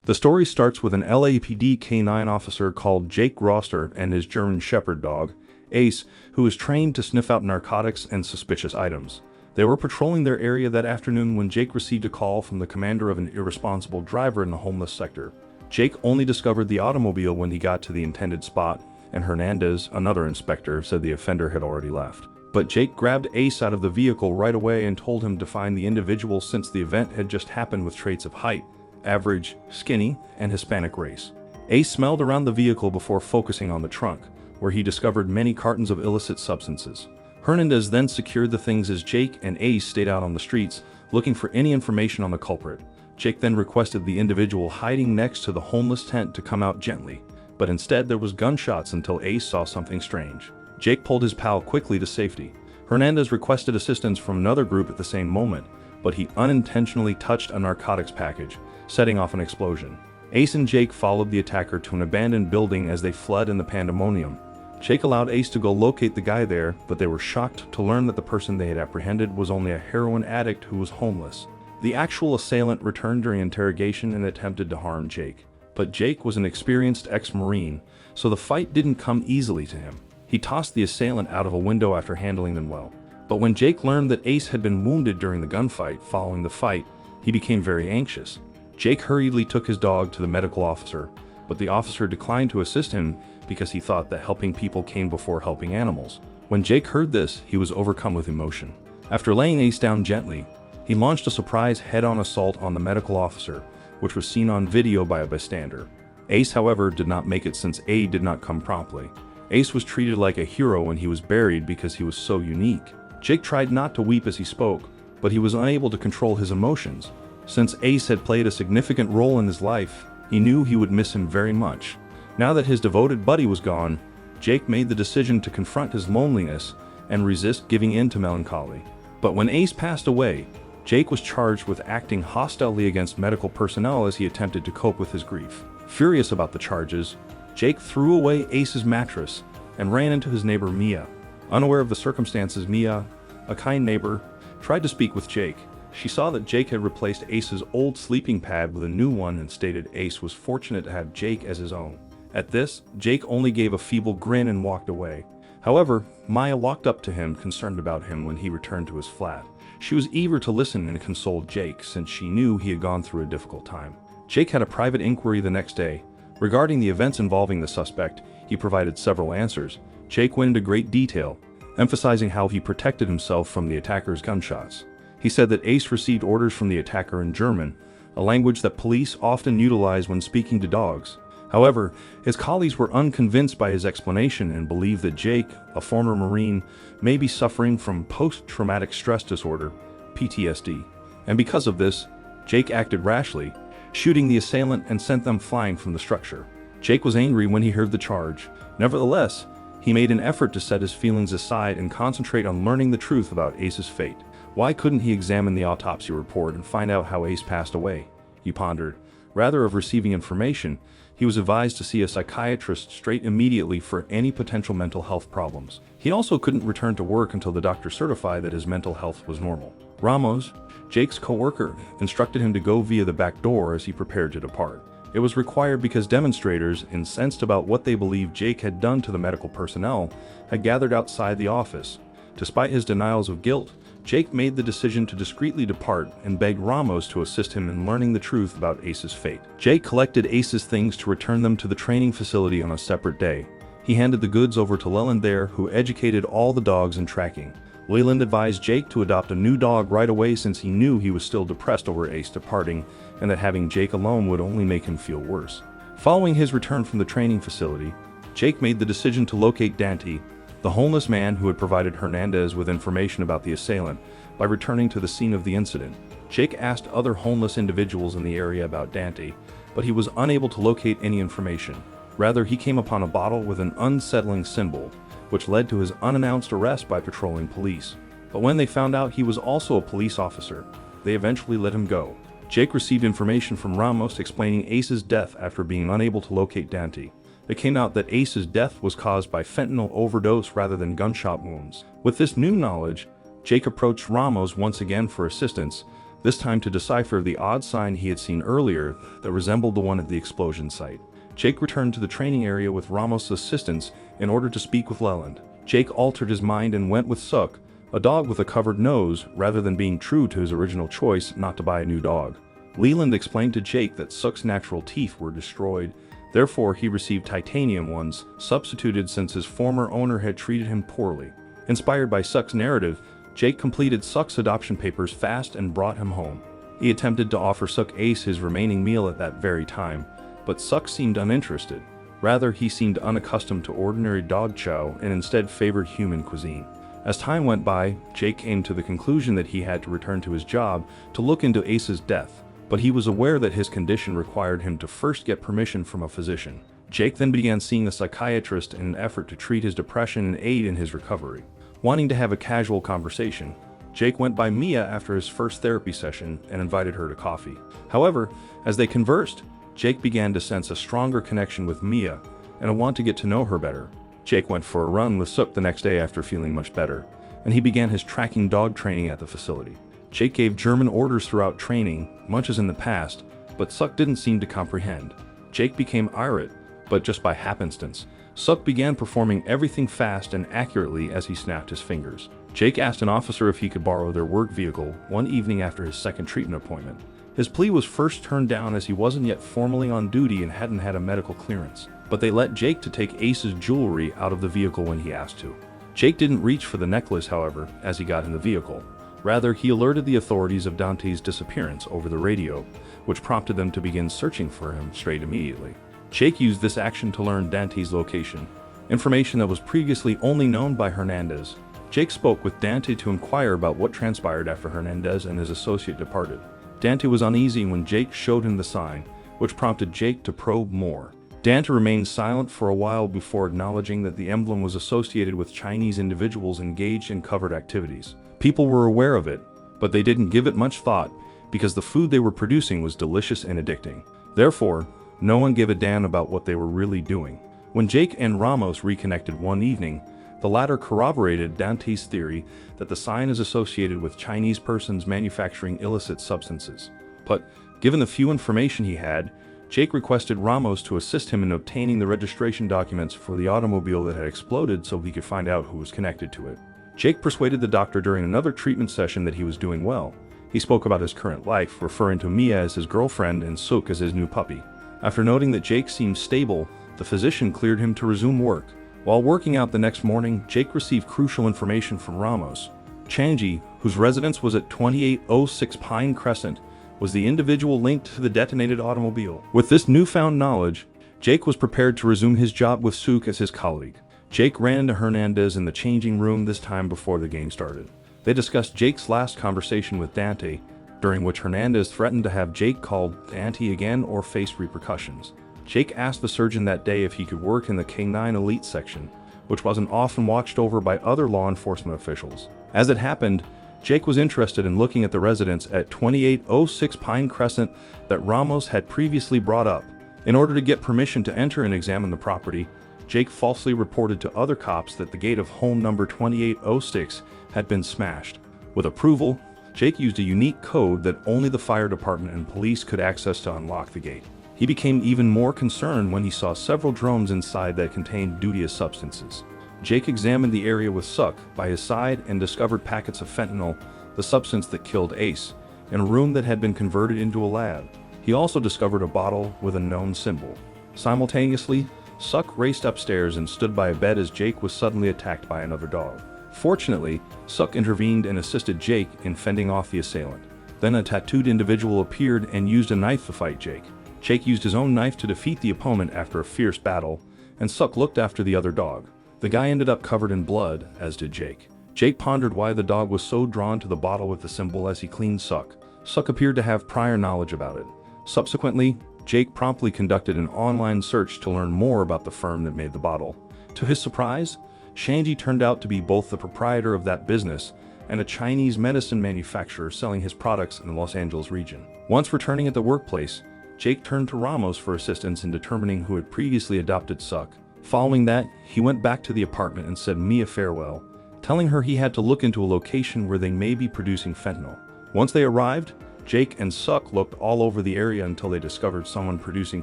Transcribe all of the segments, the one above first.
The story starts with an LAPD K-9 officer called Jake Roster and his German Shepherd dog, Ace, who is trained to sniff out narcotics and suspicious items. They were patrolling their area that afternoon when Jake received a call from the commander of an irresponsible driver in the homeless sector. Jake only discovered the automobile when he got to the intended spot, and Hernandez, another inspector, said the offender had already left. But Jake grabbed Ace out of the vehicle right away and told him to find the individual since the event had just happened with traits of height, average, skinny, and Hispanic race. Ace smelled around the vehicle before focusing on the trunk, where he discovered many cartons of illicit substances. Hernandez then secured the things as Jake and Ace stayed out on the streets, looking for any information on the culprit. Jake then requested the individual hiding next to the homeless tent to come out gently, but instead there was gunshots until Ace saw something strange. Jake pulled his pal quickly to safety. Hernandez requested assistance from another group at the same moment, but he unintentionally touched a narcotics package, setting off an explosion. Ace and Jake followed the attacker to an abandoned building as they fled in the pandemonium. Jake allowed Ace to go locate the guy there, but they were shocked to learn that the person they had apprehended was only a heroin addict who was homeless. The actual assailant returned during interrogation and attempted to harm Jake. But Jake was an experienced ex-Marine, so the fight didn't come easily to him. He tossed the assailant out of a window after handling them well. But when Jake learned that Ace had been wounded during the gunfight following the fight, he became very anxious. Jake hurriedly took his dog to the medical officer, but the officer declined to assist him because he thought that helping people came before helping animals. When Jake heard this, he was overcome with emotion. After laying Ace down gently, he launched a surprise head-on assault on the medical officer, which was seen on video by a bystander. Ace, however, did not make it since aid did not come promptly. Ace was treated like a hero when he was buried because he was so unique. Jake tried not to weep as he spoke, but he was unable to control his emotions. Since Ace had played a significant role in his life, he knew he would miss him very much. Now that his devoted buddy was gone, Jake made the decision to confront his loneliness and resist giving in to melancholy. But when Ace passed away, Jake was charged with acting hostilely against medical personnel as he attempted to cope with his grief. Furious about the charges, Jake threw away Ace's mattress and ran into his neighbor Mia. Unaware of the circumstances, Mia, a kind neighbor, tried to speak with Jake. She saw that Jake had replaced Ace's old sleeping pad with a new one and stated Ace was fortunate to have Jake as his own. At this, Jake only gave a feeble grin and walked away. However, Maya walked up to him, concerned about him when he returned to his flat. She was eager to listen and console Jake since she knew he had gone through a difficult time. Jake had a private inquiry the next day. Regarding the events involving the suspect, he provided several answers. Jake went into great detail, emphasizing how he protected himself from the attacker's gunshots. He said that Ace received orders from the attacker in German, a language that police often utilize when speaking to dogs. However, his colleagues were unconvinced by his explanation and believed that Jake, a former Marine, may be suffering from post-traumatic stress disorder, PTSD. And because of this, Jake acted rashly, shooting the assailant and sent them flying from the structure. Jake was angry when he heard the charge. Nevertheless, he made an effort to set his feelings aside and concentrate on learning the truth about Ace's fate. Why couldn't he examine the autopsy report and find out how Ace passed away? He pondered. Rather of receiving information, he was advised to see a psychiatrist straight immediately for any potential mental health problems. He also couldn't return to work until the doctor certified that his mental health was normal. Ramos, Jake's co-worker, instructed him to go via the back door as he prepared to depart. It was required because demonstrators, incensed about what they believed Jake had done to the medical personnel, had gathered outside the office. Despite his denials of guilt, Jake made the decision to discreetly depart and begged Ramos to assist him in learning the truth about Ace's fate. Jake collected Ace's things to return them to the training facility on a separate day. He handed the goods over to Leland there, who educated all the dogs in tracking. Leland advised Jake to adopt a new dog right away since he knew he was still depressed over Ace departing and that having Jake alone would only make him feel worse. Following his return from the training facility, Jake made the decision to locate Dante, the homeless man who had provided Hernandez with information about the assailant, by returning to the scene of the incident. Jake asked other homeless individuals in the area about Dante, but he was unable to locate any information. Rather, he came upon a bottle with an unsettling symbol, which led to his unannounced arrest by patrolling police. But when they found out he was also a police officer, they eventually let him go. Jake received information from Ramos explaining Ace's death after being unable to locate Dante. It came out that Ace's death was caused by fentanyl overdose rather than gunshot wounds. With this new knowledge, Jake approached Ramos once again for assistance, this time to decipher the odd sign he had seen earlier that resembled the one at the explosion site. Jake returned to the training area with Ramos' assistance in order to speak with Leland. Jake altered his mind and went with Suk, a dog with a covered nose, rather than being true to his original choice not to buy a new dog. Leland explained to Jake that Suk's natural teeth were destroyed, therefore he received titanium ones, substituted since his former owner had treated him poorly. Inspired by Suk's narrative, Jake completed Suk's adoption papers fast and brought him home. He attempted to offer Suk Ace his remaining meal at that very time, but Suk seemed uninterested. Rather, he seemed unaccustomed to ordinary dog chow and instead favored human cuisine. As time went by, Jake came to the conclusion that he had to return to his job to look into Ace's death, but he was aware that his condition required him to first get permission from a physician. Jake then began seeing a psychiatrist in an effort to treat his depression and aid in his recovery. Wanting to have a casual conversation, Jake went by Mia after his first therapy session and invited her to coffee. However, as they conversed, Jake began to sense a stronger connection with Mia and a want to get to know her better. Jake went for a run with Suk the next day after feeling much better, and he began his tracking dog training at the facility. Jake gave German orders throughout training, much as in the past, but Suk didn't seem to comprehend. Jake became irate, but just by happenstance. Suk began performing everything fast and accurately as he snapped his fingers. Jake asked an officer if he could borrow their work vehicle one evening after his second treatment appointment. His plea was first turned down as he wasn't yet formally on duty and hadn't had a medical clearance, but they let Jake to take Ace's jewelry out of the vehicle when he asked to. Jake didn't reach for the necklace, however, as he got in the vehicle. Rather, he alerted the authorities of Dante's disappearance over the radio, which prompted them to begin searching for him straight immediately. Jake used this action to learn Dante's location, information that was previously only known by Hernandez. Jake spoke with Dante to inquire about what transpired after Hernandez and his associate departed. Dante was uneasy when Jake showed him the sign, which prompted Jake to probe more. Dante remained silent for a while before acknowledging that the emblem was associated with Chinese individuals engaged in covert activities. People were aware of it, but they didn't give it much thought because the food they were producing was delicious and addicting. Therefore, no one gave a damn about what they were really doing. When Jake and Ramos reconnected one evening, the latter corroborated Dante's theory that the sign is associated with Chinese persons manufacturing illicit substances. But, given the few information he had, Jake requested Ramos to assist him in obtaining the registration documents for the automobile that had exploded so he could find out who was connected to it. Jake persuaded the doctor during another treatment session that he was doing well. He spoke about his current life, referring to Mia as his girlfriend and Suk as his new puppy. After noting that Jake seemed stable, the physician cleared him to resume work. While working out the next morning, Jake received crucial information from Ramos. Changji, whose residence was at 2806 Pine Crescent, was the individual linked to the detonated automobile. With this newfound knowledge, Jake was prepared to resume his job with Suk as his colleague. Jake ran into Hernandez in the changing room this time before the game started. They discussed Jake's last conversation with Dante, during which Hernandez threatened to have Jake called Dante again or face repercussions. Jake asked the surgeon that day if he could work in the K9 Elite section, which wasn't often watched over by other law enforcement officials. As it happened, Jake was interested in looking at the residence at 2806 Pine Crescent that Ramos had previously brought up. In order to get permission to enter and examine the property, Jake falsely reported to other cops that the gate of home number 2806 had been smashed. With approval, Jake used a unique code that only the fire department and police could access to unlock the gate. He became even more concerned when he saw several drones inside that contained dubious substances. Jake examined the area with Suk by his side and discovered packets of fentanyl, the substance that killed Ace, in a room that had been converted into a lab. He also discovered a bottle with a known symbol. Simultaneously, Suk raced upstairs and stood by a bed as Jake was suddenly attacked by another dog. Fortunately, Suk intervened and assisted Jake in fending off the assailant. Then a tattooed individual appeared and used a knife to fight Jake. Jake used his own knife to defeat the opponent after a fierce battle, and Suk looked after the other dog. The guy ended up covered in blood, as did Jake. Jake pondered why the dog was so drawn to the bottle with the symbol as he cleaned Suk. Suk appeared to have prior knowledge about it. Subsequently, Jake promptly conducted an online search to learn more about the firm that made the bottle. To his surprise, Shanji turned out to be both the proprietor of that business and a Chinese medicine manufacturer selling his products in the Los Angeles region. Once returning at the workplace, Jake turned to Ramos for assistance in determining who had previously adopted Suk. Following that, he went back to the apartment and said Mia farewell, telling her he had to look into a location where they may be producing fentanyl. Once they arrived, Jake and Suck looked all over the area until they discovered someone producing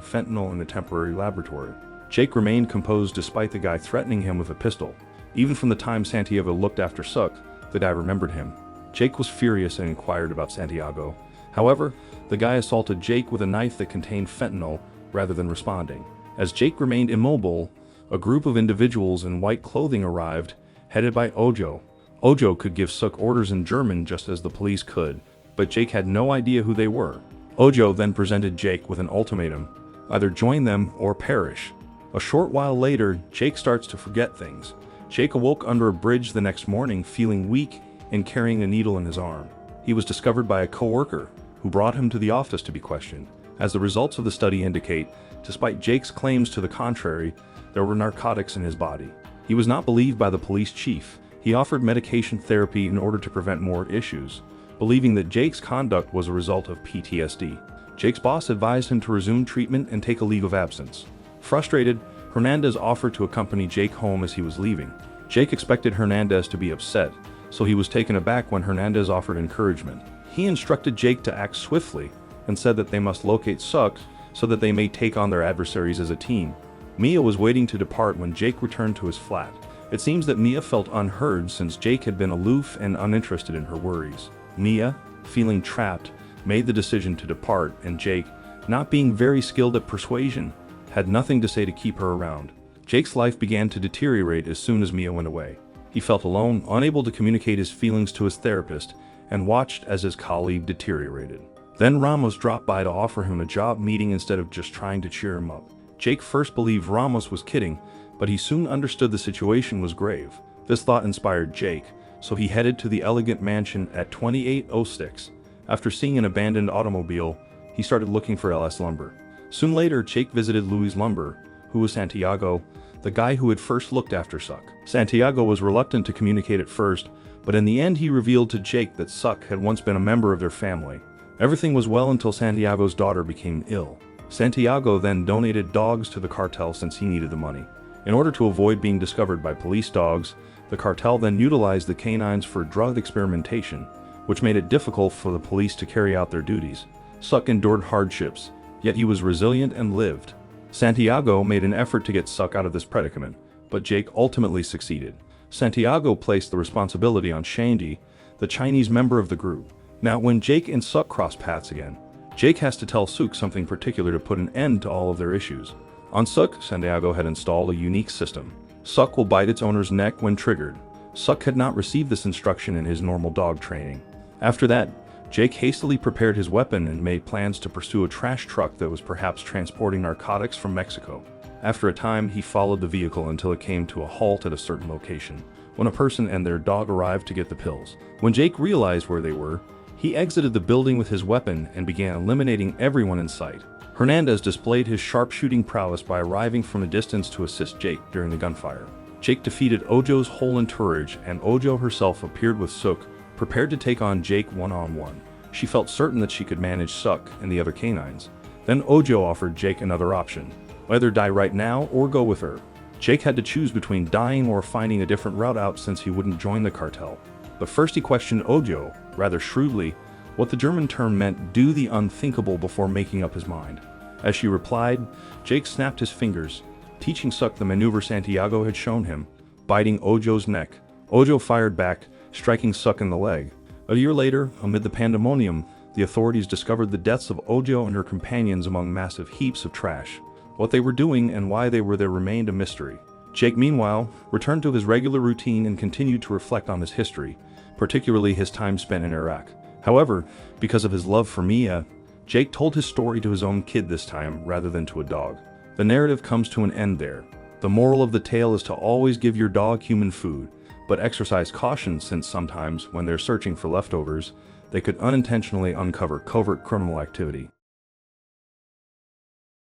fentanyl in a temporary laboratory. Jake remained composed despite the guy threatening him with a pistol. Even from the time Santiago looked after Suck, the guy remembered him. Jake was furious and inquired about Santiago. However, the guy assaulted Jake with a knife that contained fentanyl rather than responding. As Jake remained immobile, a group of individuals in white clothing arrived, headed by Ojo. Ojo could give Suck orders in German just as the police could, but Jake had no idea who they were. Ojo then presented Jake with an ultimatum: either join them or perish. A short while later, Jake starts to forget things. Jake awoke under a bridge the next morning feeling weak and carrying a needle in his arm. He was discovered by a co-worker, who brought him to the office to be questioned. As the results of the study indicate, despite Jake's claims to the contrary, there were narcotics in his body. He was not believed by the police chief. He offered medication therapy in order to prevent more issues, believing that Jake's conduct was a result of PTSD. Jake's boss advised him to resume treatment and take a leave of absence. Frustrated, Hernandez offered to accompany Jake home as he was leaving. Jake expected Hernandez to be upset, so he was taken aback when Hernandez offered encouragement. He instructed Jake to act swiftly and said that they must locate Suck so that they may take on their adversaries as a team. Mia was waiting to depart when Jake returned to his flat. It seems that Mia felt unheard since Jake had been aloof and uninterested in her worries. Mia, feeling trapped, made the decision to depart, and Jake, not being very skilled at persuasion, had nothing to say to keep her around. Jake's life began to deteriorate as soon as Mia went away. He felt alone, unable to communicate his feelings to his therapist, and watched as his colleague deteriorated. Then Ramos dropped by to offer him a job meeting instead of just trying to cheer him up. Jake first believed Ramos was kidding, but he soon understood the situation was grave. This thought inspired Jake, so he headed to the elegant mansion at 2806. After seeing an abandoned automobile, he started looking for LS Lumber. Soon later, Jake visited Louis Lumber, who was Santiago, the guy who had first looked after Suck. Santiago was reluctant to communicate at first, but in the end he revealed to Jake that Suck had once been a member of their family. Everything was well until Santiago's daughter became ill. Santiago then donated dogs to the cartel since he needed the money. In order to avoid being discovered by police dogs, the cartel then utilized the canines for drug experimentation, which made it difficult for the police to carry out their duties. Suck endured hardships, yet he was resilient and lived. Santiago made an effort to get Suck out of this predicament, but Jake ultimately succeeded. Santiago placed the responsibility on Shandy, the Chinese member of the group. Now, when Jake and Suck cross paths again, Jake has to tell Suck something particular to put an end to all of their issues. On Suck, Santiago had installed a unique system. Suck will bite its owner's neck when triggered. Suck had not received this instruction in his normal dog training. After that, Jake hastily prepared his weapon and made plans to pursue a trash truck that was perhaps transporting narcotics from Mexico. After a time, he followed the vehicle until it came to a halt at a certain location, when a person and their dog arrived to get the pills. When Jake realized where they were, he exited the building with his weapon and began eliminating everyone in sight. Hernandez displayed his sharpshooting prowess by arriving from a distance to assist Jake during the gunfire. Jake defeated Ojo's whole entourage, and Ojo herself appeared with Suck, prepared to take on Jake one-on-one. She felt certain that she could manage Suck and the other canines. Then Ojo offered Jake another option: either die right now or go with her. Jake had to choose between dying or finding a different route out since he wouldn't join the cartel. But first he questioned Ojo, rather shrewdly, what the German term meant "do the unthinkable" before making up his mind. As she replied, Jake snapped his fingers, teaching Suck the maneuver Santiago had shown him, biting Ojo's neck. Ojo fired back, striking Suck in the leg. A year later, amid the pandemonium, the authorities discovered the deaths of Ojo and her companions among massive heaps of trash. What they were doing and why they were there remained a mystery. Jake, meanwhile, returned to his regular routine and continued to reflect on his history, particularly his time spent in Iraq. However, because of his love for Mia, Jake told his story to his own kid this time rather than to a dog. The narrative comes to an end there. The moral of the tale is to always give your dog human food, but exercise caution since sometimes, when they're searching for leftovers, they could unintentionally uncover covert criminal activity.